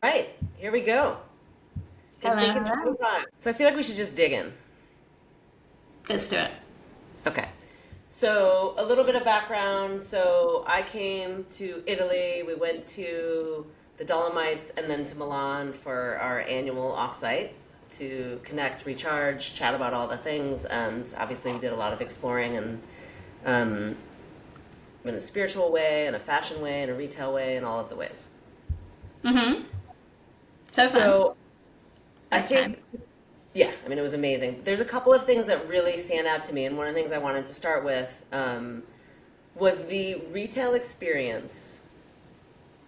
Right, here we go. In Hello, Thinking hello. 25. So I feel like we should just dig in. Let's do it. Okay. So a little bit of background. So I came to Italy. We went to the Dolomites and then to Milan for our annual offsite to connect, recharge, chat about all the things. And obviously we did a lot of exploring and um, in a spiritual way, in a fashion way, in a retail way, in all of the ways. Mm-hmm. So fun. So I Nice time. think, yeah, I mean, it was amazing. There's a couple of things that really stand out to me, and one of the things I wanted to start with was the retail experience.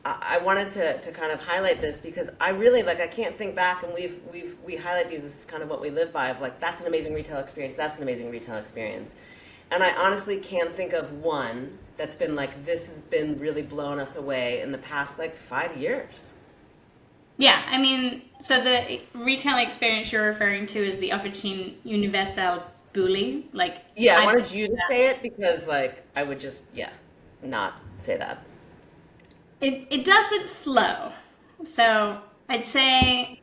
I wanted to kind of highlight this because I really like I can't think back, and we highlight these. This is kind of what we live by. Of like that's an amazing retail experience. That's an amazing retail experience, and I honestly can't think of one that's been like this has been really blown us away in the past like 5 years. Yeah, I mean, so the retail experience you're referring to is the Officine Universelle BULY. Like, Yeah, I I wanted you to say it because like I would just yeah not say that. it doesn't flow. So I'd say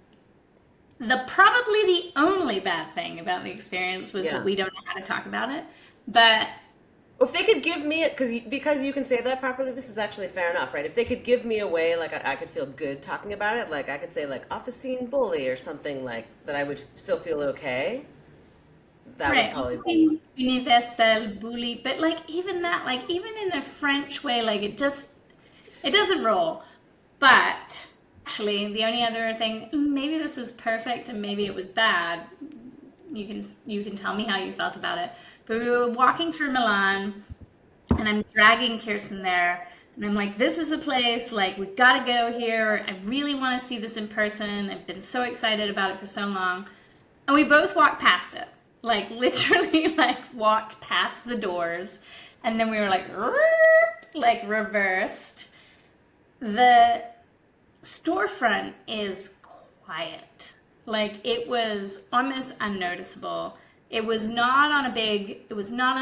the probably the only bad thing about the experience was that Yeah. we don't know how to talk about it. But If they could give me it, because you can say that properly, this is actually fair enough, right? If they could give me a way, like I could feel good talking about it, like I could say like officine bully or something like that, I would still feel okay. That would right, probably be obviously universal bully, but like even that, like even in a French way, like it doesn't roll. But actually, the only other thing, maybe this was perfect and maybe it was bad. You can tell me how you felt about it. But we were walking through Milan, and I'm dragging Kirsten there, and I'm like, "This is the place. Like, we gotta go here. I really want to see this in person. I've been so excited about it for so long." And we both walked past it, like literally, like walked past the doors, and then we were like, like reversed. The storefront is quiet. Like it was almost unnoticeable. It was not on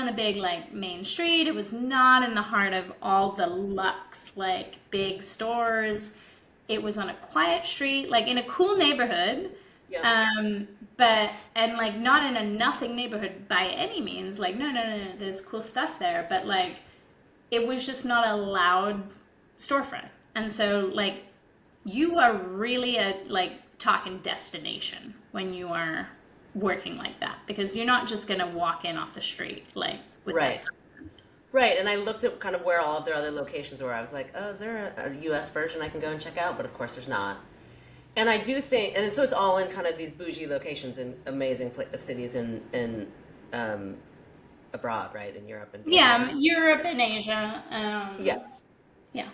a big like main street. It was not in the heart of all the luxe like big stores. It was on a quiet street, like in a cool neighborhood. yeah, Um, but and like not in a nothing neighborhood by any means. Like no, there's cool stuff there, but like it was just not a loud storefront. And so like you are really a like talking destination when you are working like that because you're not just going to walk in off the street like with that. right, right. And I looked at kind of where all of their other locations were. I was like, oh, is there a US version I can go and check out? But of course, there's not. And I do think, and so it's all in kind of these bougie locations in amazing cities in um, abroad, right, in Europe and beyond. Yeah, Europe and Asia. Yeah. Yeah.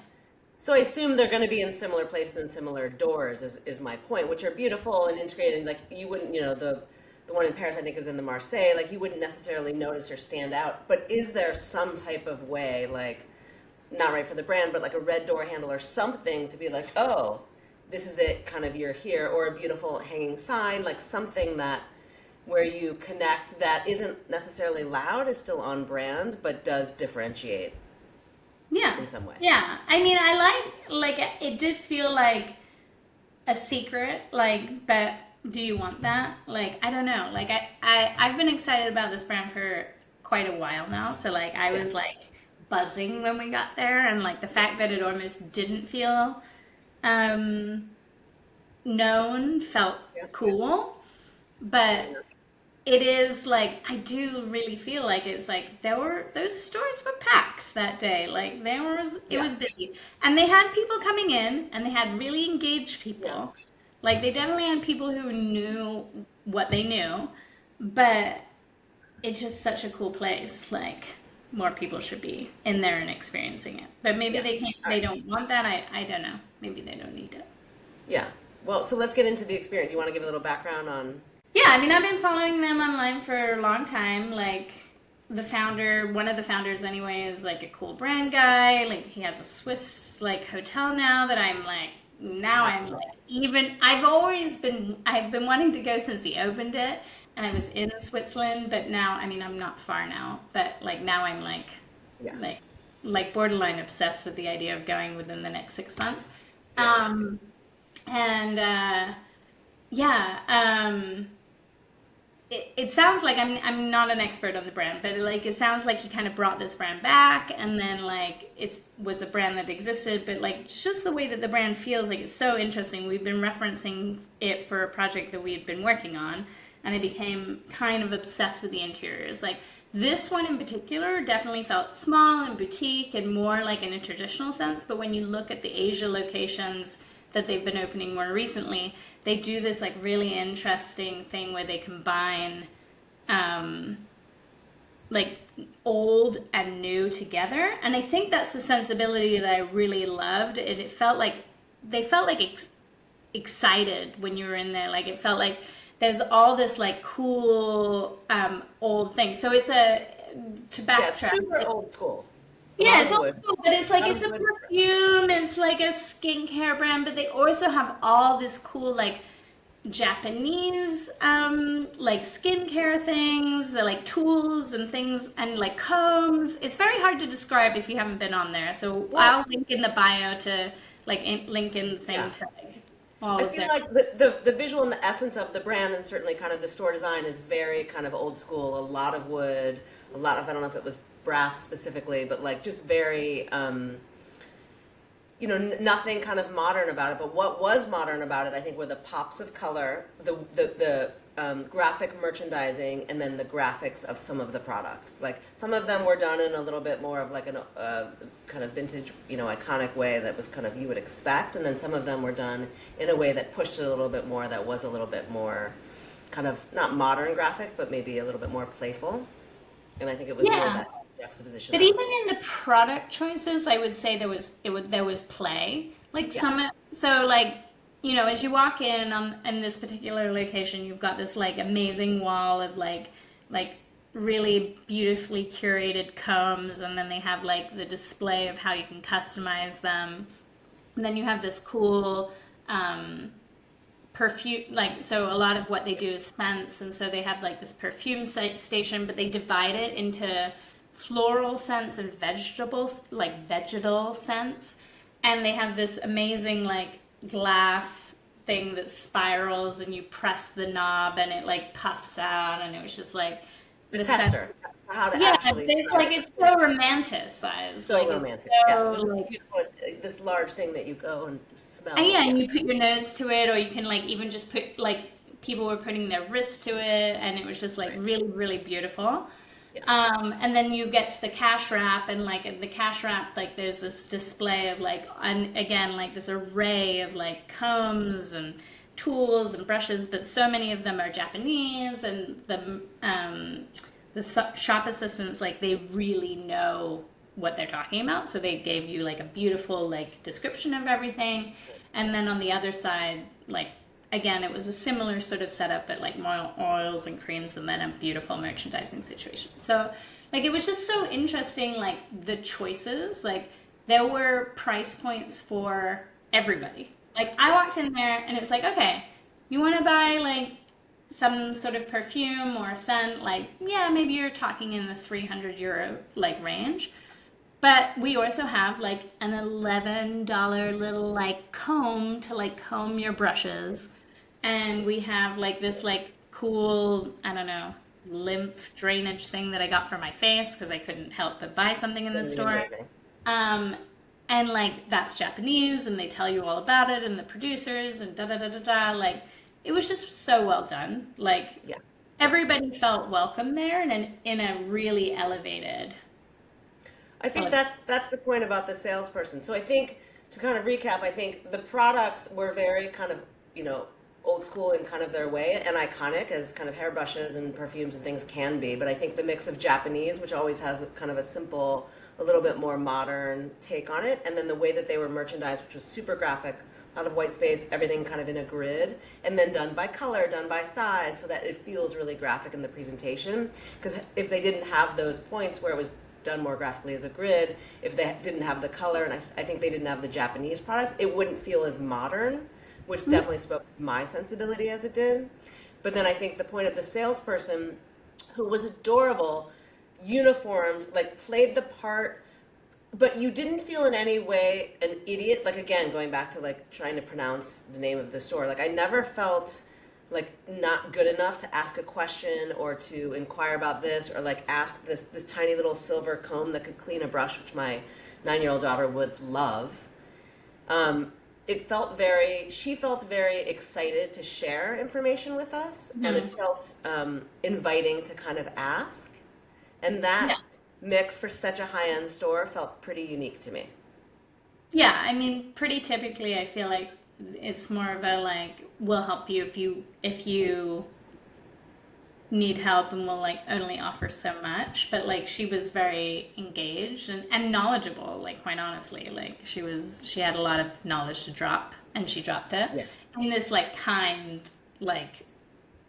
So I assume they're going to be in similar places and similar doors is my point, which are beautiful and integrated. Like you wouldn't, the one in Paris I think is in the Marseille. Like you wouldn't necessarily notice or stand out. But is there some type of way, like not right for the brand, but like a red door handle or something to be like, oh, this is it, kind of you're here, or a beautiful hanging sign, like something that where you connect that isn't necessarily loud, is still on brand, but does differentiate Yeah. in some way. Yeah. I mean, I like it did feel like a secret, like, but do you want that? Like, I don't know. Like I've been excited about this brand for quite a while now. So like I Yeah. was like buzzing when we got there and like the fact that it almost didn't feel um known felt Yeah. cool. But Yeah. it is like I do really feel like it's like there were those stores were packed that day. Like it Yeah. was busy. And they had people coming in and they had really engaged Yeah. people. Like they definitely had people who knew what they knew, but it's just such a cool place. Like more people should be in there and experiencing it. But maybe Yeah. All they right. don't want that. I don't know. Maybe they don't need it. Yeah. Well, so let's get into the experience. You want to give a little background on? Yeah, I mean, I've been following them online for a long time. Like, one of the founders anyway, is like a cool brand guy. Like, he has a Swiss like hotel now that I'm like, now Have I'm to. like, I've been wanting to go since he opened it, and I was in Switzerland, but now, I mean, I'm not far now, but like now I'm Yeah. like, like borderline obsessed with the idea of going within the next 6 months. Yeah. Um, And yeah, it sounds like I'm not an expert on the brand, but like it sounds like he kind of brought this brand back, and then like it was a brand that existed, but like just the way that the brand feels like it's so interesting. We've been referencing it for a project that we had been working on, and I became kind of obsessed with the interiors. Like this one in particular definitely felt small and boutique and more like in a traditional sense, but when you look at the Asia locations that they've been opening more recently, they do this like really interesting thing where they combine like old and new together, and I think that's the sensibility that I really loved. It felt like they felt like excited when you were in there. Like it felt like there's all this like cool old thing. So it's to Yeah, it's backtrack. super old school. Yeah, it's old Longwood. school, but it's like it's a Longwood. perfume, it's like a skincare brand, but they also have all this cool like Japanese like skincare things, the like tools and things and like combs. It's very hard to describe if you haven't been on there. So Well, I'll link in the bio to like link in the thing yeah. to like all I of feel their. like the visual and the essence of the brand and certainly kind of the store design is very kind of old school. A lot of wood, a lot of, I don't know if it was brass specifically, but like just very, nothing kind of modern about it. But what was modern about it, I think, were the pops of color, the graphic merchandising, and then the graphics of some of the products. Like some of them were done in a little bit more of like an kind of vintage, iconic way that was kind of you would expect, and then some of them were done in a way that pushed it a little bit more. That was a little bit more kind of not modern graphic, but maybe a little bit more playful. And I think it was more Yeah. that juxtaposition But that was even cool. in the product choices, I would say there was play. Like Yeah. some so like as you walk in this particular location, you've got this like amazing wall of like really beautifully curated combs, and then they have like the display of how you can customize them. And then you have this cool perfume, like, so a lot of what they do is scents, and so they have like this perfume station, but they divide it into floral scents and vegetal scents, and they have this amazing like glass thing that spirals, and you press the knob and it like puffs out, and it was just like The the scent. tester, how to Yeah, actually it's try like it. it's so romanticized, So like it's romantic. Yeah, so this like. beautiful, this large thing that you go and And smell. yeah, Yeah, and you put your nose to it, or you can like even just put like people were putting their wrists to it, and it was just like right. really, really beautiful. Yeah, And then you get to the cash wrap, and like in the cash wrap, like there's this display of like, and again, like this array of like combs and tools and brushes, but so many of them are Japanese, and the shop assistants, like they really know what they're talking about, so they gave you like a beautiful like description of everything. And then on the other side, like again, it was a similar sort of setup, but like more oils and creams, and then a beautiful merchandising situation. So like it was just so interesting, like the choices, like there were price points for everybody. Like I walked in there and it's like, okay, you want to buy like some sort of perfume or scent, like yeah, maybe you're talking in the 300 € like range. But we also have like an $11 little like comb to like comb your brushes. And we have like this like cool, I don't know, lymph drainage thing that I got for my face because I couldn't help but buy something in the really store. amazing. Um, and like that's Japanese, and they tell you all about it, and the producers, and da da da da da. Like it was just so well done. Like Yeah, everybody felt welcome there, and in a really elevated. I think Ele- that's the point about the salesperson. So I think to kind of recap, I think the products were very kind of old school in kind of their way and iconic as kind of hairbrushes and perfumes and things can be. But I think the mix of Japanese, which always has kind of a simple, a little bit more modern take on it, and then the way that they were merchandised, which was super graphic, a lot of white space, everything kind of in a grid, and then done by color, done by size, so that it feels really graphic in the presentation. Because if they didn't have those points where it was done more graphically as a grid, if they didn't have the color, and I think they didn't have the Japanese products, it wouldn't feel as modern, which definitely spoke to my sensibility as it did. But then I think the point of the salesperson, who was adorable, uniformed, like played the part But you didn't feel in any way an idiot, like again, going back to like trying to pronounce the name of the store. Like I never felt like not good enough to ask a question or to inquire about this or like ask this tiny little silver comb that could clean a brush, which my 9-year-old daughter would love. She felt very excited to share information with us, and it felt inviting to kind of ask. And Yeah. that mix for such a high-end store felt pretty unique to me. Yeah, I mean, pretty typically, I feel like it's more of a like, we'll help you if you need help, and we'll like only offer so much. But like, she was very engaged and knowledgeable. Like, quite honestly, like she had a lot of knowledge to drop, and she dropped it. Yes. In this like kind, like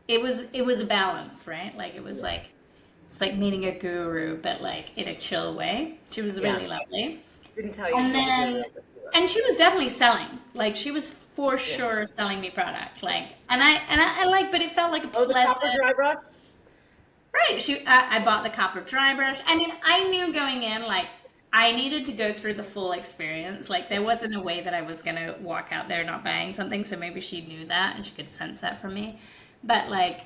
it was a balance, right? Like it was like it's like meeting a guru, but like in a chill way. She was Yeah. really lovely. Didn't tell you And she was a then, good writer. and she was definitely selling. Like she was for Yeah. sure selling me product. Like, and I like, but it felt like a Oh, the pleasant. copper dry brush? Right. I bought the copper dry brush. I mean, I knew going in like I needed to go through the full experience. Like there wasn't a way that I was gonna walk out there not buying something. So maybe she knew that and she could sense that from me. But like,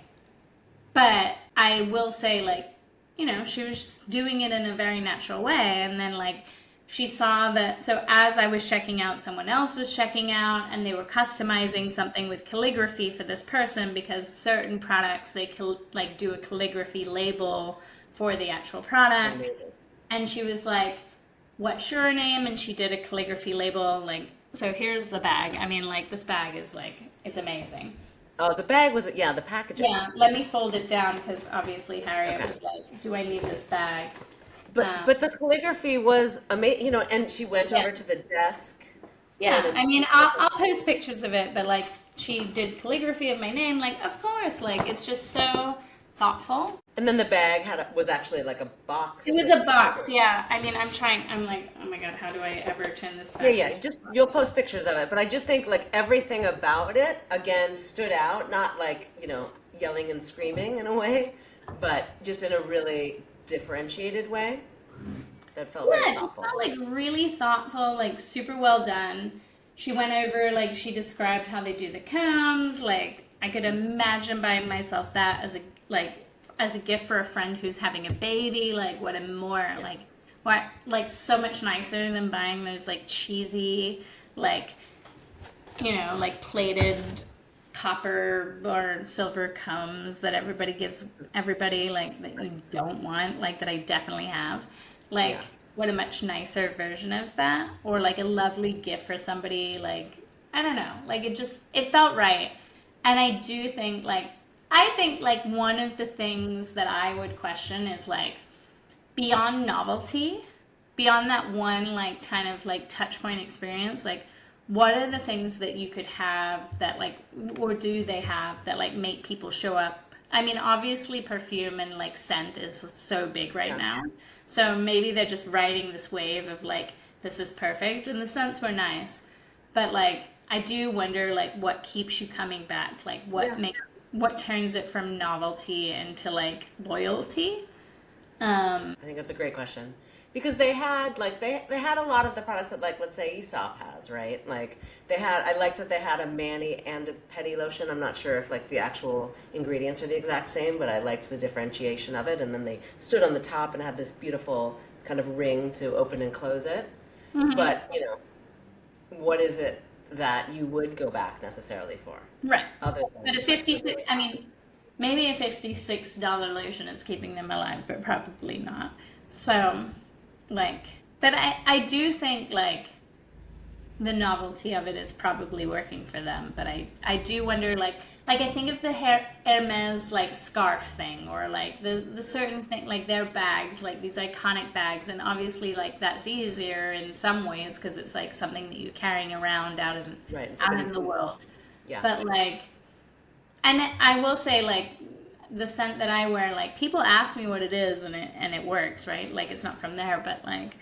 but I will say like, you know, she was just doing it in a very natural way. And then like she saw that, so as I was checking out, someone else was checking out, and they were customizing something with calligraphy for this person, because certain products they like do a calligraphy label for the actual product. Amazing. And she was like, what's your name? And she did a calligraphy label. Like, so here's the bag. I mean, like this bag is like, it's amazing. Oh, the bag was, yeah, the packaging. Yeah, let me fold it down, because obviously Harriet Okay. was like, do I need this bag? But the calligraphy was amazing, you know, and she went Yeah. over to the desk. Yeah, and I mean, I'll post pictures of it, but like she did calligraphy of my name, like of course, like it's just so thoughtful. And then the bag was actually like a box. It was a box, yeah. I mean, I'm like, oh my god, how do I ever turn this back? Yeah, just you'll post pictures of it, but I just think like everything about it again stood out, not like, you know, yelling and screaming in a way, but just in a really differentiated way that felt Yeah, very it just thoughtful. felt like really thoughtful, like super well done. She went over, like she described how they do the combs. Like I could imagine buying myself that as a as a gift for a friend who's having a baby. Like what a more like what like so much nicer than buying those like cheesy like, you know, like plated copper or silver combs that everybody gives everybody, like that you don't want, like that I definitely have. Like Yeah. what a much nicer version of that, or like a lovely gift for somebody. Like I don't know, like it felt right. And I do think like I think like one of the things that I would question is like beyond novelty, beyond that one like kind of like touch point experience, like what are the things that you could have that like, or do they have that like make people show up? I mean, obviously perfume and like scent is so big right Yeah. now. So maybe they're just riding this wave of like, this is perfect, and the scents were nice. But like, I do wonder like what keeps you coming back? Like Yeah. what turns it from novelty into like loyalty? I think that's a great question. Because they had like they had a lot of the products that like let's say Aesop has, right? Like I liked that they had a mani and a pedi lotion. I'm not sure if like the actual ingredients are the exact same, but I liked the differentiation of it. And then they stood on the top and had this beautiful kind of ring to open and close it. But, you know, what is it that you would go back necessarily for? Right. Other than But a 56, I mean, maybe a $56 lotion is keeping them alive, but probably not. So, like, but I do think, like, the novelty of it is probably working for them. But I do wonder, like I think of the Hermes, like, scarf thing, or, like, the certain thing, like, their bags, like, these iconic bags. And obviously, like, that's easier in some ways because it's, like, something that you're carrying around out in the world. Yeah. But like, and I will say like the scent that I wear, like people ask me what it is, and it works, right? Like it's not from there, but like,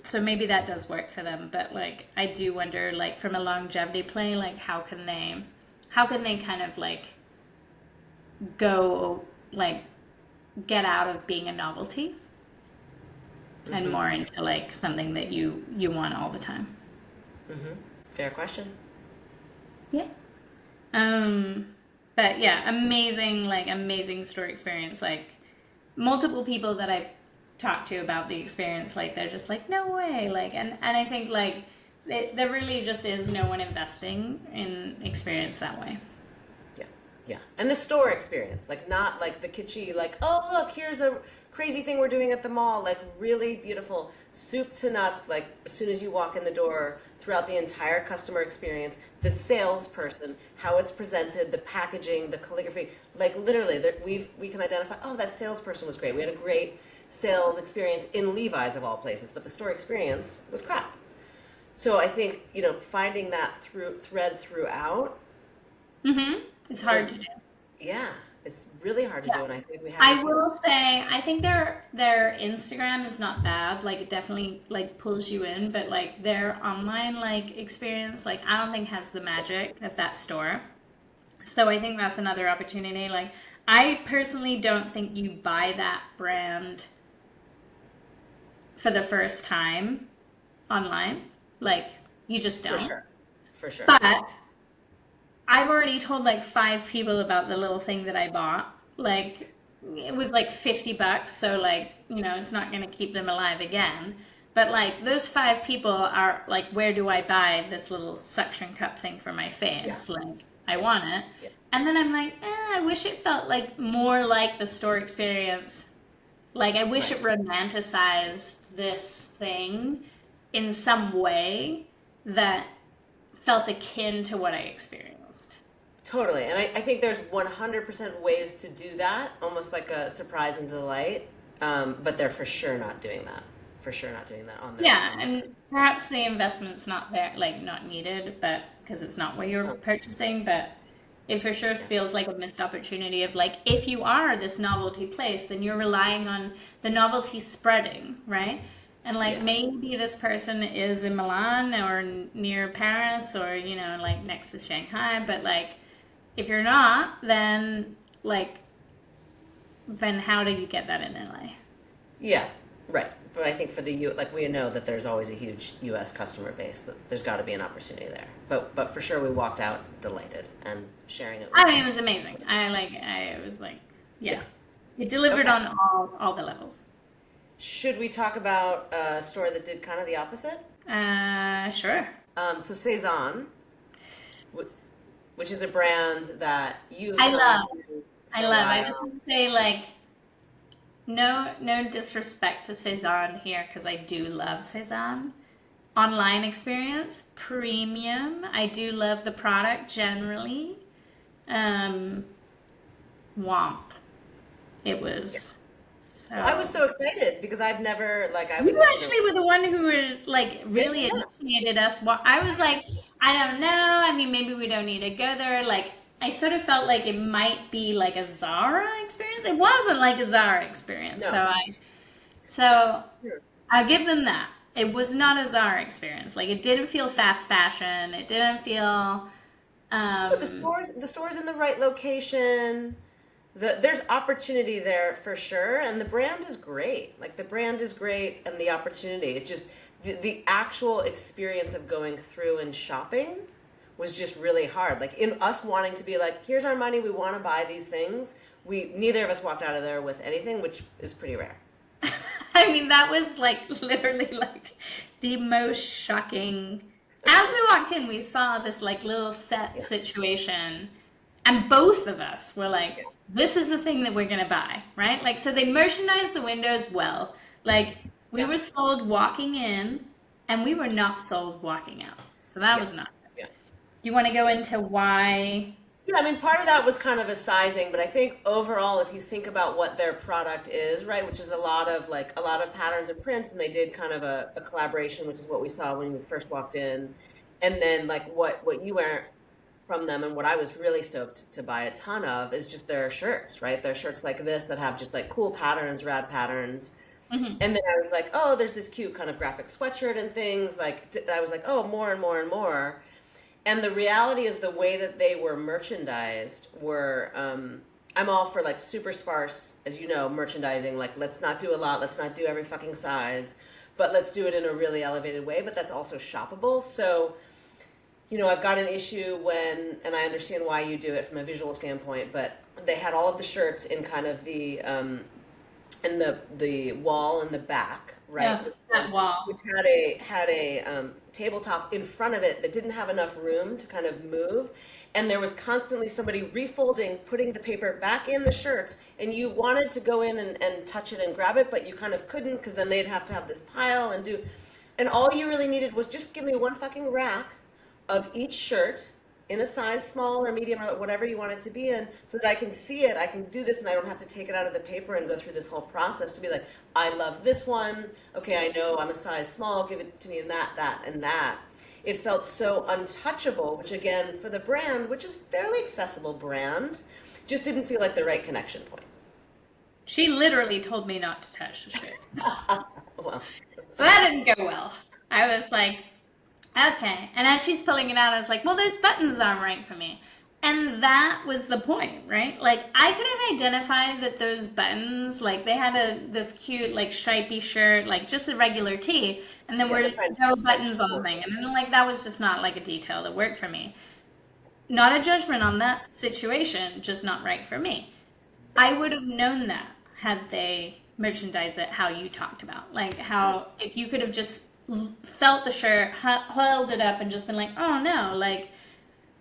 so maybe that does work for them. But like, I do wonder, like from a longevity play, like how can they kind of like go like get out of being a novelty? and more into like something that you want all the time. Fair question. Yeah. But yeah, amazing store experience. Like multiple people that I've talked to about the experience, like they're just like, no way. Like, and I think like there really just is no one investing in experience that way. Yeah, yeah. And the store experience, like not like the kitschy, like, oh, look, here's a crazy thing we're doing at the mall, like really beautiful, soup to nuts, like as soon as you walk in the door, throughout the entire customer experience, the salesperson, how it's presented, the packaging, the calligraphy, like literally we can identify, oh, that salesperson was great. We had a great sales experience in Levi's of all places, but the store experience was crap. So I think, finding that thread throughout. It's hard to do. Yeah, it's really hard to do, and I think we have. I will say, I think their Instagram is not bad. Like it definitely like pulls you in, but like their online like experience, like I don't think has the magic of that store. So I think that's another opportunity. Like I personally don't think you buy that brand for the first time online. Like you just don't. For sure. But I've already told like 5 people about the little thing that I bought. Like it was like $50, so like, it's not going to keep them alive again. But like those 5 people are like, where do I buy this little suction cup thing for my face? Yeah. Like I want it. Yeah. And then I'm like, I wish it felt like more like the store experience. Like I wish it romanticized this thing in some way that felt akin to what I experienced. Totally. And I think there's 100% ways to do that, almost like a surprise and delight. But they're for sure not doing that. For sure not doing that on their own. And perhaps the investment's not there, like not needed, but because it's not what you're purchasing, but it for sure feels like a missed opportunity of like, if you are this novelty place, then you're relying on the novelty spreading, right? And like maybe this person is in Milan or near Paris or, like next to Shanghai, but like, if you're not, then how do you get that in LA? Yeah, right. But I think for we know that there's always a huge U.S. customer base. That there's got to be an opportunity there. But for sure, we walked out delighted and sharing it. It was amazing. I was like, yeah. It delivered on all the levels. Should we talk about a store that did kind of the opposite? Sure. So CEZANE, which is a brand that I love. I just want to say, like, no disrespect to CEZANE here, because I do love CEZANE. Online experience, premium. I do love the product generally. Womp. It was. So. I was so excited because I've never You actually were the one who were like really initiated us. I was like, I don't know. I mean, maybe we don't need to go there. Like, I sort of felt like it might be like a Zara experience. It wasn't like a Zara experience. No. So I'll give them that. It was not a Zara experience. Like, it didn't feel fast fashion. It didn't feel. The store's in the right location. There's opportunity there for sure, and the brand is great. Like, the brand is great, and the opportunity. It just the actual experience of going through and shopping was just really hard. Like, in us wanting to be like, here's our money, we want to buy these things. Neither of us walked out of there with anything, which is pretty rare. I mean, that was like literally like the most shocking. As we walked in, we saw this like little set situation, and both of us were like, this is the thing that we're going to buy, right? Like, so they merchandised the windows well. Like, we were sold walking in, and we were not sold walking out. So that was not good. Do you want to go into why? Yeah, I mean, part of that was kind of a sizing, but I think overall, if you think about what their product is, right, which is a lot of patterns and prints, and they did kind of a collaboration, which is what we saw when we first walked in, and then like what you wear from them, and what I was really stoked to buy a ton of is just their shirts, right? Their shirts like this that have just like cool patterns, rad patterns. Mm-hmm. And then I was like, oh, there's this cute kind of graphic sweatshirt and things. Like, I was like, oh, more and more and more. And the reality is the way that they were merchandised were, I'm all for like super sparse, as you know, merchandising. Like, let's not do a lot, let's not do every fucking size, but let's do it in a really elevated way. But that's also shoppable. So, I've got an issue when, and I understand why you do it from a visual standpoint, but they had all of the shirts in kind of the in the wall in the back, right? Yeah, that wall. Which had a tabletop in front of it that didn't have enough room to kind of move, and there was constantly somebody refolding, putting the paper back in the shirts, and you wanted to go in and touch it and grab it, but you kind of couldn't because then they'd have to have this pile and all you really needed was just give me one fucking rack of each shirt in a size small or medium or whatever you want it to be in, so that I can see it, I can do this, and I don't have to take it out of the paper and go through this whole process to be like, I love this one, okay, I know I'm a size small, give it to me in that, and that. It felt so untouchable, which again, for the brand, which is fairly accessible brand, just didn't feel like the right connection point. She literally told me not to touch the shirt. Well, So that didn't go well. I was like, okay. And as she's pulling it out, I was like, well, those buttons aren't right for me. And that was the point, right? Like, I could have identified that those buttons, like, they had this cute, like, stripy shirt, like, just a regular tee, and then were no buttons on the thing. And then, like, that was just not, like, a detail that worked for me. Not a judgment on that situation, just not right for me. I would have known that had they merchandised it how you talked about. Like, how, if you could have just felt the shirt, held it up, and just been like, oh, no, like,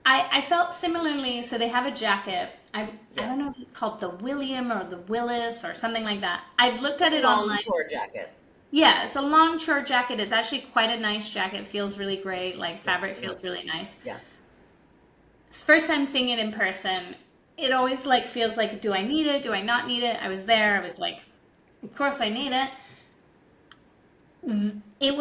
I felt similarly. So they have a jacket. I don't know if it's called the William or the Willis or something like that. I've looked at it online. Long tour jacket. Yeah, it's a long chore jacket. It's actually quite a nice jacket. It feels really great. Like, fabric feels really nice. Yeah. It's the first time seeing it in person. It always like feels like, do I need it? Do I not need it? I was there. I was like, of course I need it. It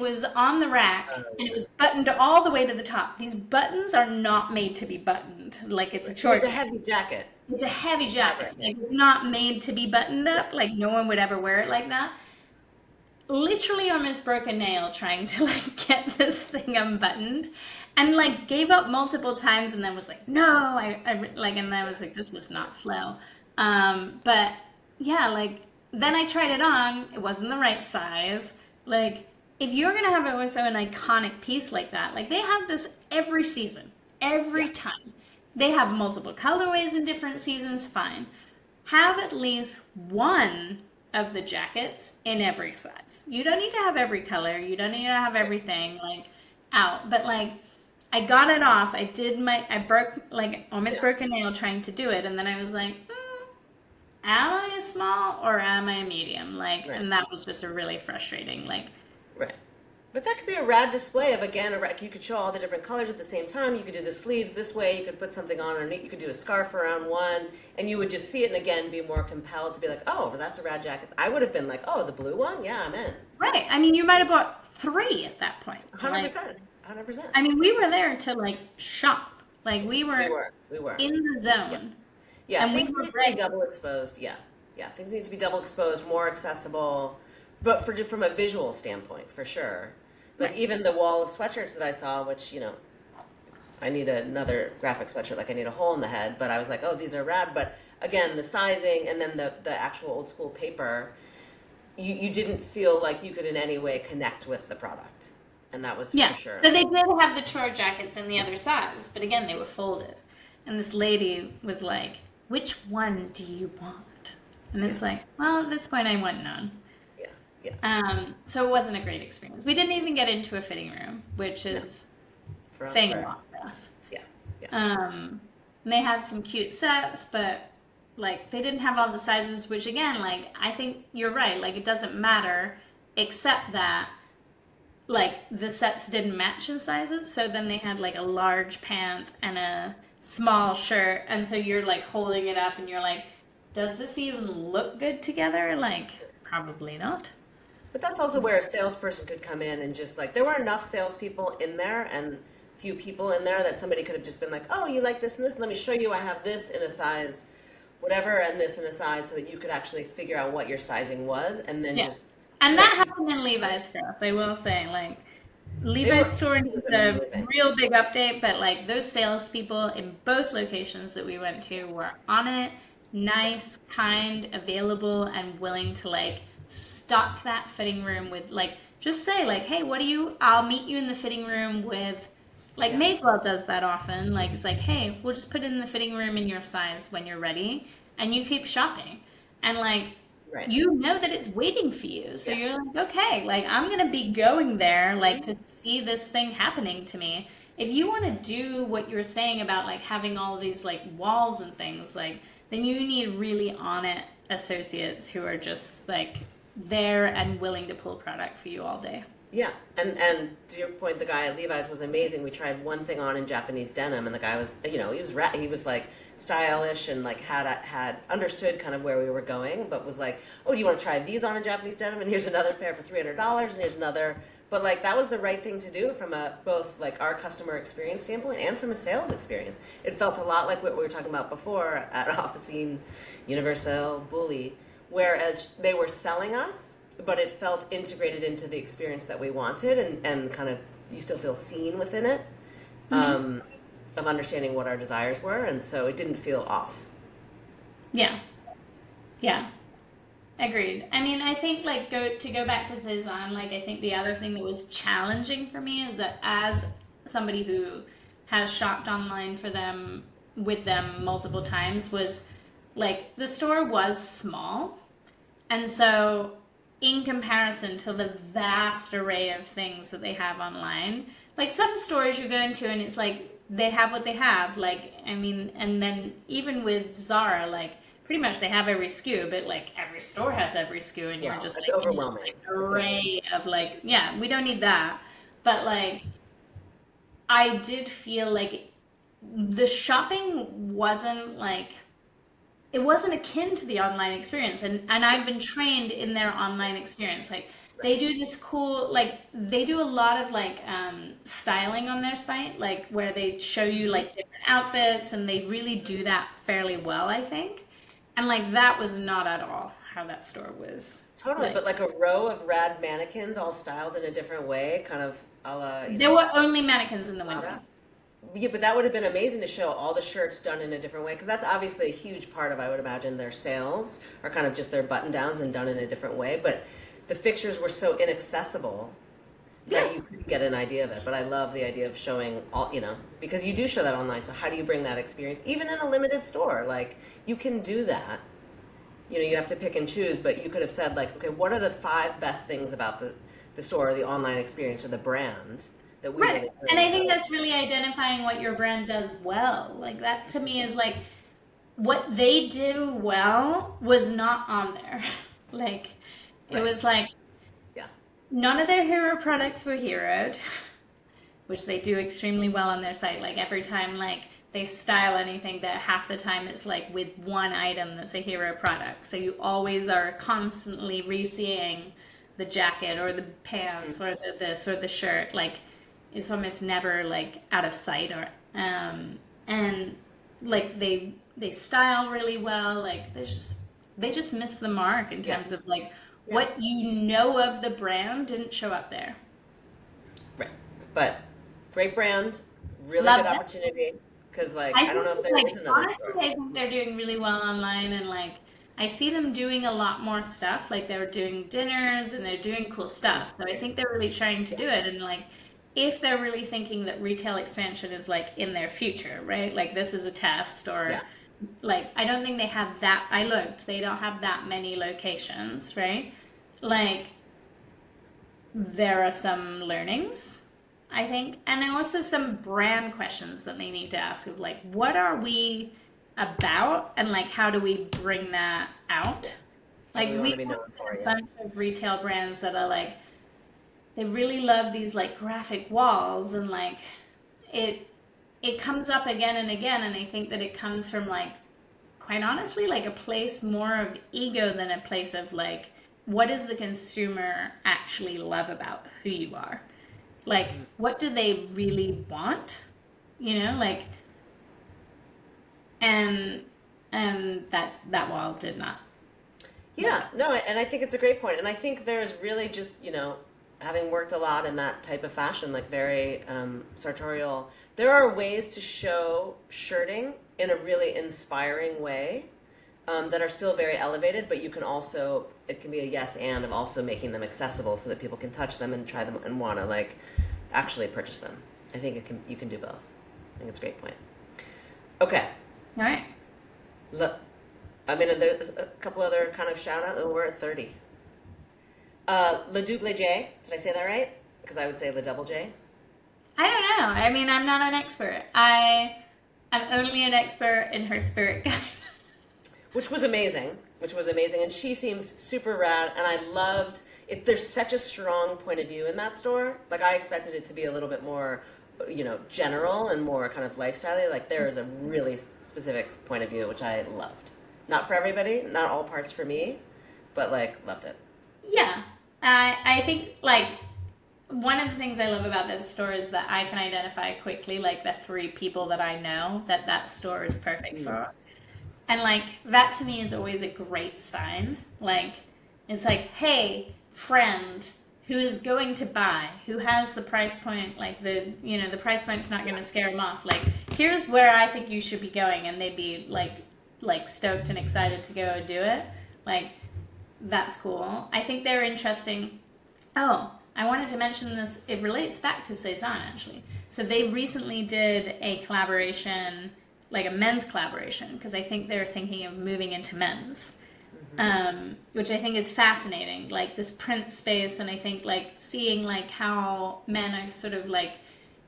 was on the rack, and it was buttoned all the way to the top. These buttons are not made to be buttoned. Like, it's a chore It's a jacket. heavy jacket. It's a heavy jacket. Like, it's not made to be buttoned up. Like, no one would ever wear it like that. Literally almost broke a nail trying to, like, get this thing unbuttoned. And, like, gave up multiple times and then was like, no, and I was like, this is not flow. But, yeah, like, then I tried it on. It wasn't the right size. Like, if you're going to have also an iconic piece like that, like, they have this every season, every time. They have multiple colorways in different seasons, fine. Have at least one of the jackets in every size. You don't need to have every color. You don't need to have everything, like, out. But, like, I got it off. I almost broke a nail trying to do it. And then I was like, am I a small or am I a medium? Like, Right. And that was just a really frustrating, like. Right. But that could be a rad display of, again, you could show all the different colors at the same time. You could do the sleeves this way. You could put something on underneath. You could do a scarf around one. And you would just see it and, again, be more compelled to be like, oh, well, that's a rad jacket. I would have been like, oh, the blue one? Yeah, I'm in. Right. I mean, you might have bought 3 at that point. 100%. 100%. I mean, we were there to, like, shop. Like, we were in the zone. Yeah, and things need to be double exposed. Yeah. Things need to be double exposed, more accessible, but from a visual standpoint, for sure. Like, even the wall of sweatshirts that I saw, which, I need another graphic sweatshirt, like I need a hole in the head, but I was like, oh, these are rad. But again, the sizing and then the actual old school paper, you didn't feel like you could in any way connect with the product. And that was for sure. So they did have the chore jackets in the other size, but again, they were folded. And this lady was like, which one do you want? And it's like, well, at this point, I want none. Yeah. So it wasn't a great experience. We didn't even get into a fitting room, which is saying a lot for us. Yeah. And they had some cute sets, but like they didn't have all the sizes, which again, like I think you're right. Like it doesn't matter, except that like the sets didn't match in sizes. So then they had like a large pant and a small shirt, and so you're like holding it up, and you're like, does this even look good together? Like probably not. But that's also where a salesperson could come in and just like, there were enough salespeople in there and few people in there that somebody could have just been like, oh, you like this and this? Let me show you. I have this in a size, whatever, and this in a size, so that you could actually figure out what your sizing was, and then just. And that happened in Levi's for us. I will say, like, Levi's store needs a real big update, but like those salespeople in both locations that we went to were on it. nice, kind, available, and willing to like stock that fitting room with like just say like, hey, what do you? I'll meet you in the fitting room with. Like Yeah. Madewell does that often. Like it's like, hey, we'll just put it in the fitting room in your size when you're ready, and you keep shopping, and like Right. you know that it's waiting for you. So Yeah. you're like, okay, like I'm gonna be going there like to see this thing happening to me. If you want to do what you're saying about like having all these like walls and things, like then you need really on it associates who are just like there and willing to pull product for you all day. Yeah, and to your point, the guy at Levi's was amazing. We tried one thing on in Japanese denim, and the guy was, he was like stylish and like had understood kind of where we were going, but was like, oh, do you want to try these on in Japanese denim? And here's another pair for $300, and here's another. But like that was the right thing to do from a both like our customer experience standpoint and from a sales experience. It felt a lot like what we were talking about before at OFFICINE, UNIVERSELLE, BULY, whereas they were selling us, but it felt integrated into the experience that we wanted, and kind of you still feel seen within it, of understanding what our desires were, and so it didn't feel off. Yeah. Yeah. Agreed. I mean, I think like go back to Cezanne, like I think the other thing that was challenging for me is that as somebody who has shopped online for them with them multiple times was like the store was small. And so in comparison to the vast array of things that they have online, like some stores you go into and it's like they have what they have. Like, I mean, and then even with Zara, like pretty much they have every SKU, but like every store has every SKU, and you're Wow, just it's like in this overwhelming. like It's overwhelming. array of like, yeah, we don't need that. But like I did feel like the shopping wasn't like it wasn't akin to the online experience, and I've been trained in their online experience. Like they Right. do this cool like they do a lot of like styling on their site, like where they show you Mhm. like different outfits, and they really do that fairly well, I think. And like that was not at all how that store was. Totally, Like but like a row of rad mannequins all styled in a different way, kind of a la, there were only mannequins in the window. Zara. Yeah, but that would have been amazing to show all the shirts done in a different way, because that's obviously a huge part of, I would imagine, their sales, are kind of just their button downs and done in a different way. But the fixtures were so inaccessible Yeah. that you couldn't get an idea of it. But I love the idea of showing all, because you do show that online. So how do you bring that experience, even in a limited store? Like you can do that. You have to pick and choose, but you could have said like, okay, what are the 5 best things about the store, or the online experience, or the brand that we Right. really And I bring? think that's really identifying what your brand does well. Like that to me is like what they do well was not on there. Like it Right. was like Yeah. none of their hero products were heroed, which they do extremely well on their site. Like every time like they style anything, that half the time it's like with one item that's a hero product. So you always are constantly re-seeing the jacket or the pants or the this or the shirt. Like it's almost never like out of sight, or and like they style really well. Like they just miss the mark in Yeah. terms of like Yeah. what you know of the brand didn't show up there. Right. But great brand, really good Loved it. opportunity. Because like I I don't think know if that, there like is another honestly, store. I think they're doing really well online, and like I see them doing a lot more stuff. Like they're doing dinners and they're doing cool stuff. So I think they're really trying to Yeah. do it. And like if they're really thinking that retail expansion is like in their future, right? Like this is a test, or Yeah. like I don't think they have that. I looked, they don't have that many locations, right? Like there are some learnings, I think, and then also some brand questions that they need to ask of like, what are we about, and like, how do we bring that out? What Like, do we want to we be known work for? with a Yeah. bunch of retail brands that are like, they really love these like graphic walls, and like, it it comes up again and again, and I think that it comes from like, quite honestly, like a place more of ego than a place of like, what does the consumer actually love about who you are? Like, what do they really want? Like, and that wall did not live Yeah, up. no, and I think it's a great point. And I think there's really just, having worked a lot in that type of fashion, like very sartorial, there are ways to show shirting in a really inspiring way that are still very elevated, but you can also, it can be a yes and of also making them accessible so that people can touch them and try them and want to like actually purchase them. I think you can do both. I think it's a great point. Okay. All right. I mean, there's a couple other kind of shout outs. We're at 30. Le Double J. Did I say that right? Because I would say Le Double J. I don't know. I mean, I'm not an expert. I'm only an expert in her spirit guide. Which was amazing. And she seems super rad. And I loved it. There's such a strong point of view in that store. Like, I expected it to be a little bit more, general and more kind of lifestyle-y. Like, there is a really specific point of view, which I loved. Not for everybody, not all parts for me, but, like, loved it. Yeah. I think, like, one of the things I love about this store is that I can identify quickly, like, the 3 people that I know that store is perfect for. And, like, that to me is always a great sign. Like, it's like, hey, friend, who is going to buy, who has the price point, like, the price point's not going to scare them off. Like, here's where I think you should be going, and they'd be, like stoked and excited to go do it. Like, that's cool. I think they're interesting. Oh, I wanted to mention this. It relates back to Cezanne, actually. So they recently did a collaboration, like a men's collaboration, because I think they're thinking of moving into men's, which I think is fascinating. Like this print space, and I think like seeing like how men are sort of like,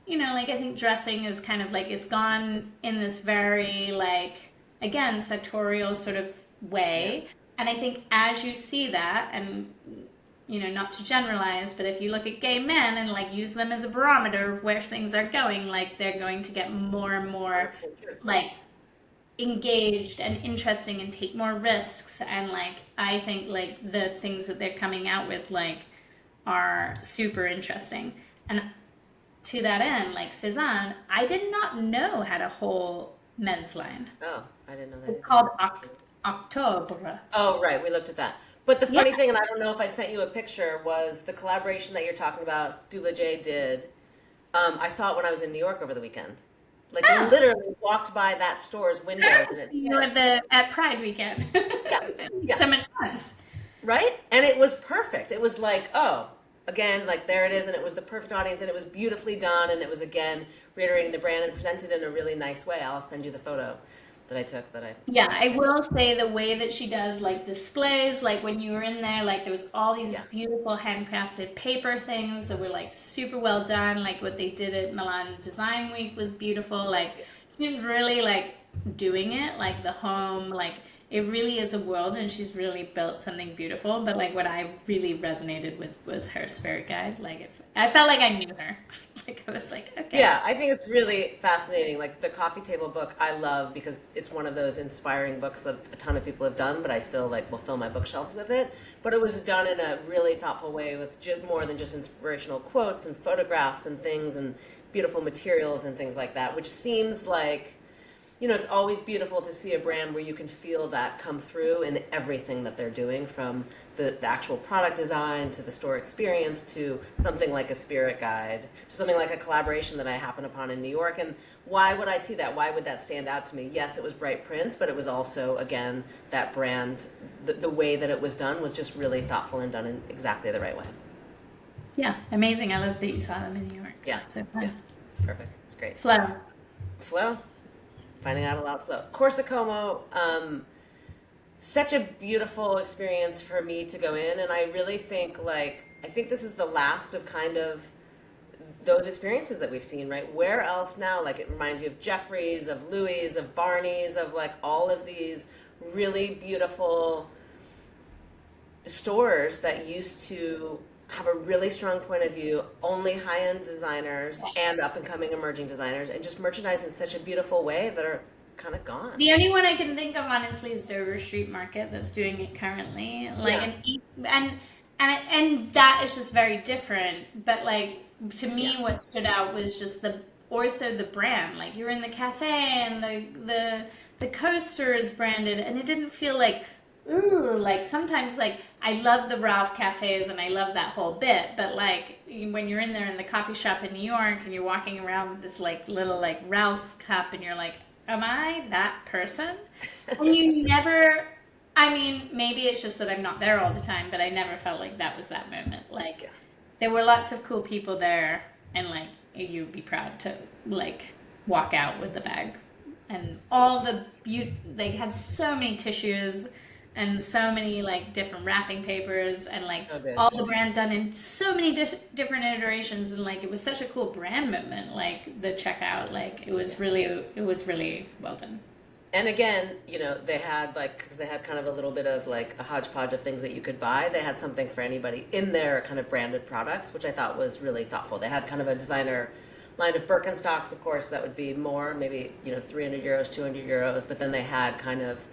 like I think dressing is kind of like it's gone in this very like, again, sartorial sort of way. Yeah. And I think as you see that, and not to generalize, but if you look at gay men and like use them as a barometer of where things are going, like they're going to get more and more like engaged and interesting and take more risks. And like I think like the things that they're coming out with like are super interesting. And to that end, like Cezanne, I did not know had a whole men's line. Oh, I didn't know that. It's called Octobre. Oh, right. We looked at that. But the funny thing, and I don't know if I sent you a picture, was the collaboration that you're talking about, Dula J did. I saw it when I was in New York over the weekend. Like, I literally walked by that store's windows. And at Pride weekend. Yeah. So much sense. Right? And it was perfect. It was like, oh, again, like, there it is, and it was the perfect audience, and it was beautifully done, and it was, again, reiterating the brand and presented in a really nice way. I'll send you the photo that I took I will say the way that she does like displays, like when you were in there, like there was all these beautiful handcrafted paper things that were like super well done. Like what they did at Milan Design Week was beautiful. Like she's really like doing it, like the home, like it really is a world, and she's really built something beautiful. But like what I really resonated with was her spirit guide. Like I felt like I knew her. Like I was like, okay. Yeah, I think it's really fascinating. Like the coffee table book, I love because it's one of those inspiring books that a ton of people have done, but I still like will fill my bookshelves with it. But it was done in a really thoughtful way with just more than just inspirational quotes and photographs and things and beautiful materials and things like that, which seems like, it's always beautiful to see a brand where you can feel that come through in everything that they're doing, from the actual product design to the store experience to something like a spirit guide to something like a collaboration that I happened upon in New York. And why would I see that? Why would that stand out to me? Yes, it was bright prints, but it was also, again, that brand, the way that it was done was just really thoughtful and done in exactly the right way. Yeah, amazing. I love that you saw them in New York. Yeah. So fun. Yeah. Perfect. It's great. Flow. Finding out a lot of flow. CORSO COMO, such a beautiful experience for me to go in, and I really think I think this is the last of kind of those experiences that we've seen, right? Where else now? Like it reminds you of Jeffrey's, of Louis', of Barney's, of like all of these really beautiful stores that used to have a really strong point of view, only high-end designers and up-and-coming emerging designers, and just merchandise in such a beautiful way that are kind of gone. The only one I can think of, honestly, is Dover Street Market that's doing it currently. And that is just very different. But like to me, what stood out was just the brand. Like you're in the cafe and the coaster is branded, and it didn't feel like, ooh, like sometimes like I love the Ralph cafes and I love that whole bit, but like when you're in there in the coffee shop in New York and you're walking around with this like little like Ralph cup and you're like, am I that person? And you never, I mean, maybe it's just that I'm not there all the time, but I never felt like that was that moment. Like, Yeah. there were lots of cool people there, and like, you'd be proud to like walk out with the bag. And all the they had so many tissues and so many like different wrapping papers, and like So good. all the brand done in so many different iterations, and like it was such a cool brand movement, like the checkout, like it was really well done. And again, they had because they had kind of a little bit of like a hodgepodge of things that you could buy. They had something for anybody in their kind of branded products, which I thought was really thoughtful. They had kind of a designer line of Birkenstocks, of course, that would be more, maybe, 300 euros, 200 euros. But then they had kind of,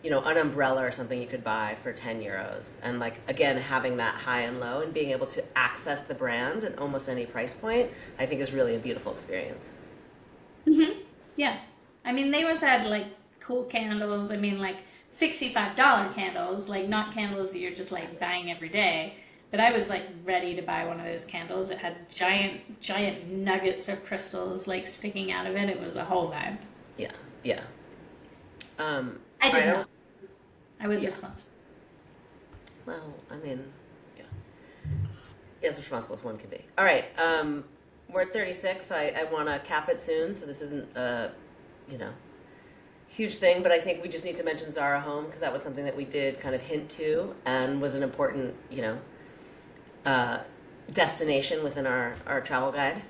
an umbrella or something you could buy for 10 euros. And like, again, having that high and low and being able to access the brand at almost any price point, I think is really a beautiful experience. Mm-hmm. Yeah. I mean, they also had like cool candles. I mean, like $65 candles, like not candles that you're just like buying every day. But I was like ready to buy one of those candles. It had giant nuggets of crystals like sticking out of it. It was a whole vibe. Yeah, yeah. I did not. I was responsible. Well, I mean, yeah. As responsible as one can be. All right, we're at 36, so I want to cap it soon. So this isn't huge thing, but I think we just need to mention ZARA Home because that was something that we did kind of hint to and was an important, destination within our travel guide.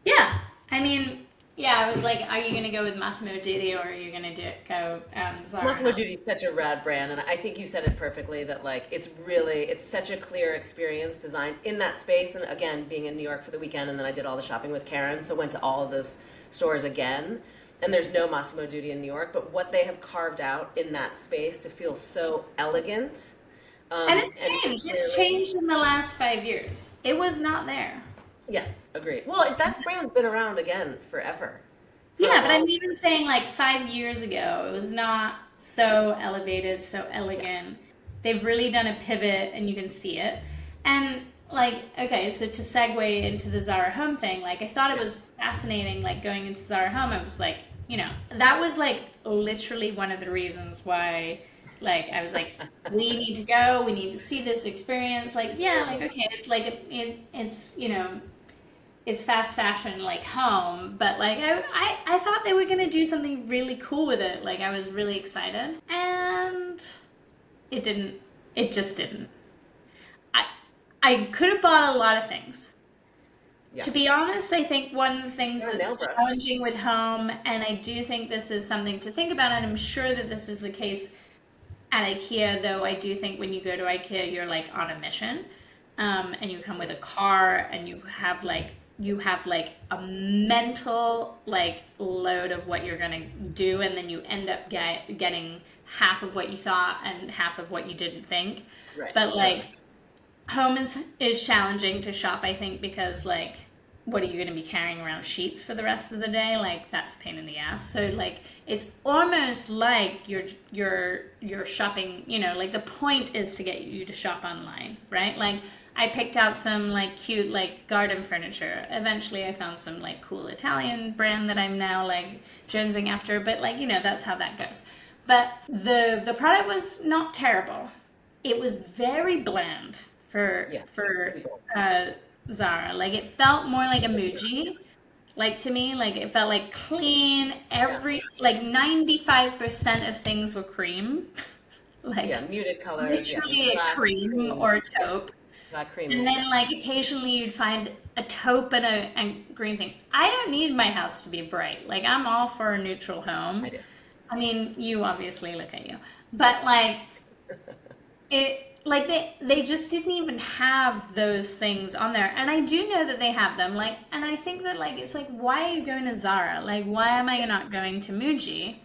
Yeah, I mean, yeah, I was like, are you going to go with Massimo Dutti or are you going to go ZARA? Massimo Dutti is such a rad brand, and I think you said it perfectly that like it's such a clear experience designed in that space. And again, being in New York for the weekend, and then I did all the shopping with Karen, so went to all of those stores again. And there's no Massimo Dutti in New York, but what they have carved out in that space to feel so elegant. And it's changed. It's changed in the last 5 years. It was not there. Yes, agreed. Well, that brand's been around again forever. Yeah, but I'm even saying like 5 years ago, it was not so elevated, so elegant. They've really done a pivot, and you can see it. And like, okay, so to segue into the ZARA Home thing, like I thought it was fascinating, like going into ZARA Home, I was like, that was like literally one of the reasons why, like, I was like, we need to go, we need to see this experience. Like, yeah, like, okay, it's like, it's fast fashion, like home, but like, I thought they were going to do something really cool with it. Like, I was really excited, and it just didn't. I could have bought a lot of things. Yeah. To be honest, I think one of the things that's challenging with home, and I do think this is something to think about, and I'm sure that this is the case at IKEA, though I do think when you go to IKEA, you're like on a mission, and you come with a car, and you have like a mental like load of what you're gonna do, and then you end up getting half of what you thought and half of what you didn't think. Right. But like, home is challenging to shop, I think, because like, what are you going to be carrying around sheets for the rest of the day? Like, that's a pain in the ass. So like, it's almost like you're shopping, like the point is to get you to shop online, right? Like, I picked out some like cute like garden furniture. Eventually I found some like cool Italian brand that I'm now like jonesing after, but like, that's how that goes. But the product was not terrible. It was very bland for ZARA. Like, it felt more like a Muji. Like, to me, like, it felt like clean. Like 95% of things were cream. Like, muted colors. Literally a cream or a taupe. Cream. And then like occasionally you'd find a taupe and a green thing. I don't need my house to be bright. Like, I'm all for a neutral home. I do. I mean, you obviously, look at you. But like, like they just didn't even have those things on there. And I do know that they have them. Like, and I think that like, it's like, why are you going to ZARA? Like, why am I not going to Muji?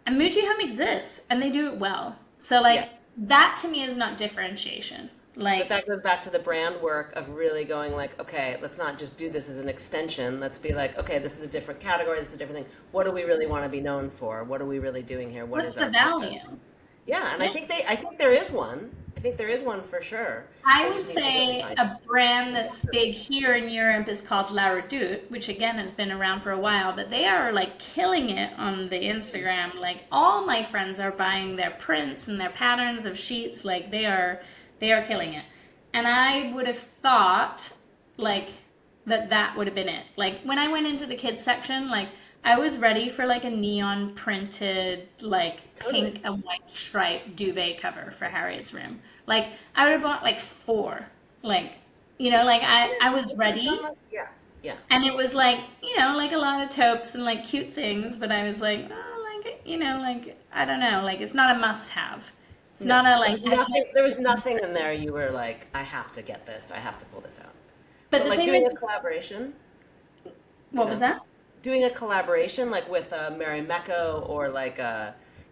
And Muji Home exists, and they do it well. So like, that to me is not differentiation. Like, but that goes back to the brand work of really going like, okay, let's not just do this as an extension. Let's be like, okay, this is a different category. This is a different thing. What do we really want to be known for? What are we really doing here? What's the value? Yeah, and I think there is one. I think there is one for sure. I I would just need to really say find a brand that's big here in Europe is called La Redoute, which again has been around for a while, but they are like killing it on the Instagram. Like all my friends are buying their prints and their patterns of sheets. Like they are killing it. And I would have thought like that would have been it. Like when I went into the kids section, like I was ready for like a neon printed, like Totally. pink and white striped duvet cover for Harriet's room. Like I would have bought like four. Like, like I was ready. Yeah, yeah, And it was like, like a lot of taupes and like cute things, but I was like, oh, like, like, I don't know, like it's not a must have. It's no. not a like, I can't. There was nothing in there you were like, I have to get this, or I have to pull this out. But But the like thing doing a is, collaboration, what was that? doing a collaboration like with Mary Mecco or like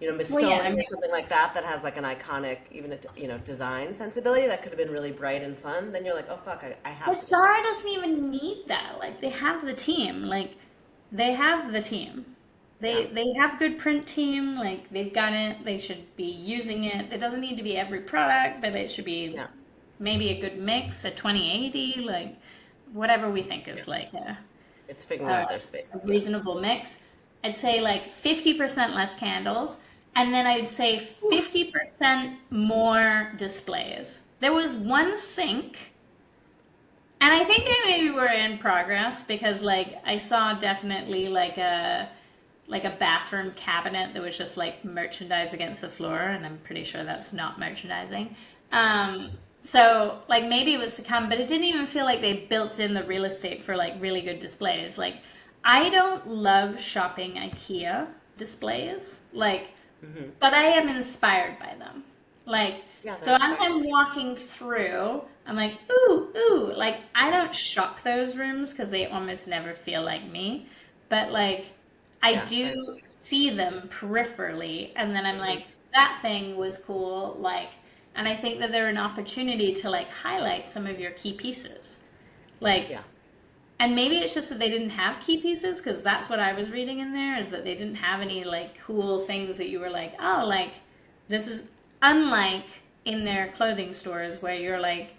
Miss Well, yeah, I Sewing mean, or something like that has like an iconic even design sensibility that could have been really bright and fun. Then you're like, oh fuck, I have but to. Zara doesn't even need that. Like they have the team. Like they have the team. Yeah, They have good print team. Like they've got it. They should be using it. It doesn't need to be every product, but it should be yeah, maybe a good mix, a 2080, like whatever we think is like it's figuring a, out their space. a reasonable mix. I'd say like 50% less candles, and then I'd say 50% more displays. There was one sink, and I think they maybe were in progress because like I saw definitely like a bathroom cabinet that was just like merchandise against the floor, and I'm pretty sure that's not merchandising. So like maybe it was to come, but it didn't even feel like they built in the real estate for like really good displays. Like I don't love shopping IKEA displays, like, but I am inspired by them. Like, Yeah, so that's as I'm walking through, I'm like, ooh, ooh. Like I don't shop those rooms because they almost never feel like me, but like I yeah, do see them peripherally, and then I'm like, that thing was cool, like, and I think that they're an opportunity to like highlight some of your key pieces, like, yeah, and maybe it's just that they didn't have key pieces because that's what I was reading in there is that they didn't have any like cool things that you were like, oh, like this is unlike in their clothing stores where you're like,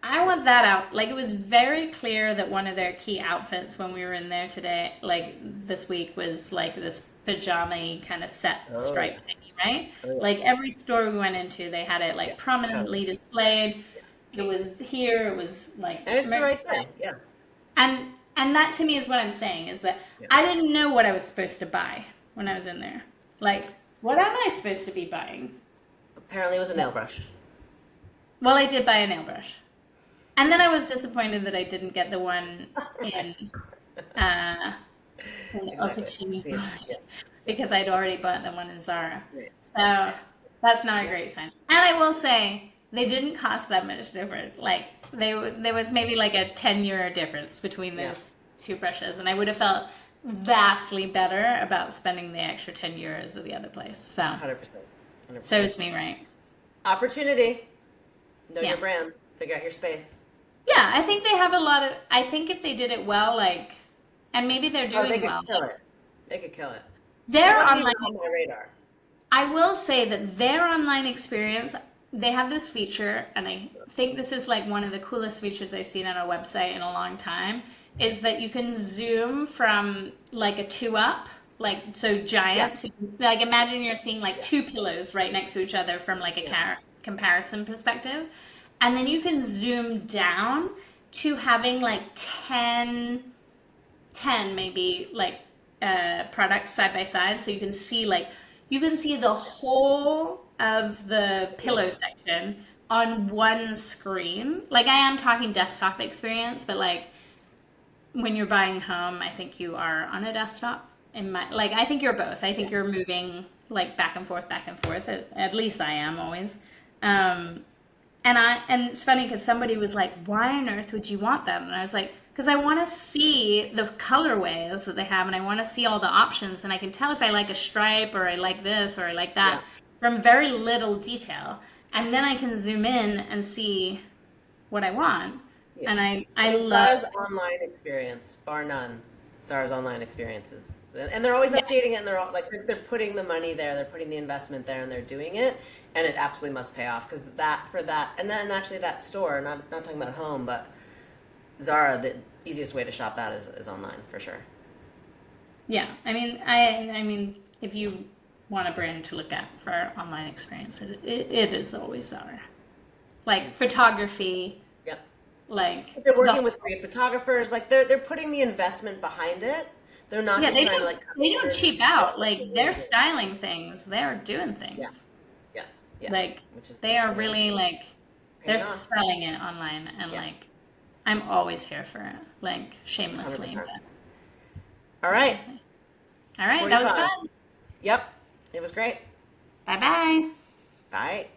I want that out. Like it was very clear that one of their key outfits when we were in there today, like this week, was like this pajama kind of set oh stripe yes, thingy, right? oh yes, Like every store we went into, they had it yeah, like totally. prominently displayed. It was here. It was like And it's the right thing. Yeah, and that to me is what I'm saying is that yeah. I didn't know what I was supposed to buy when I was in there. Like, what am I supposed to be buying? Apparently, it was a nail brush. Well, I did buy a nail brush. And then I was disappointed that I didn't get the one in, uh, in Exactly. OFFICINE Yeah. because I'd already bought the one in Zara. Right. So that's not a Yeah. great sign. And I will say they didn't cost that much different. Like there was maybe like a 10-euro difference between those two brushes, and I would have felt vastly better about spending the extra 10 euros at the other place. So 100%. 100%. serves me right. Opportunity. Know Yeah. your brand. Figure out your space. Yeah, I think they have a lot of. I think if they did it well, like, and maybe they're Oh, they doing could well. kill it. They could kill it. It Their wasn't even online, on my radar. I will say that their online experience, they have this feature, and I think this is like one of the coolest features I've seen on a website in a long time, is that you can zoom from like a 2 up, like so giant. So, like imagine you're seeing like two pillows right next to each other from like a comparison perspective. And then you can zoom down to having like 10 maybe like products side by side. So you can see the whole of the pillow section on one screen. Like I am talking desktop experience, but like when you're buying home, I think you are on a desktop. I think you're both. I think you're moving like back and forth. At least I am always. And it's funny because somebody was like, why on earth would you want that? And I was like, because I want to see the colorways that they have, and I want to see all the options, and I can tell if I like a stripe or I like this or I like that from very little detail. And then I can zoom in and see what I want. Yeah. And I I mean, love Zara's online experience, bar none, Zara's online experiences, and they're always Yeah. updating it, and they're all, like they're putting the money there, they're putting the investment there, and they're doing it, and it absolutely must pay off because and then actually that store, not talking about home, but Zara, the easiest way to shop that is online for sure. Yeah, I mean, if you want a brand to look at for online experiences, it is always Zara. Like photography, Yep. like If they're working with great photographers, like they're putting the investment behind it. They're not yeah, just trying to like. they don't cheap out. Like they're styling things, they're doing Yeah, things. yeah, yeah. Like Which is they are really like paying they're off. selling it online, and Yeah. like I'm always here for it, like shamelessly. 100%. But All right. all right, that was 45. fun. Yep. It was great. Bye bye. Bye.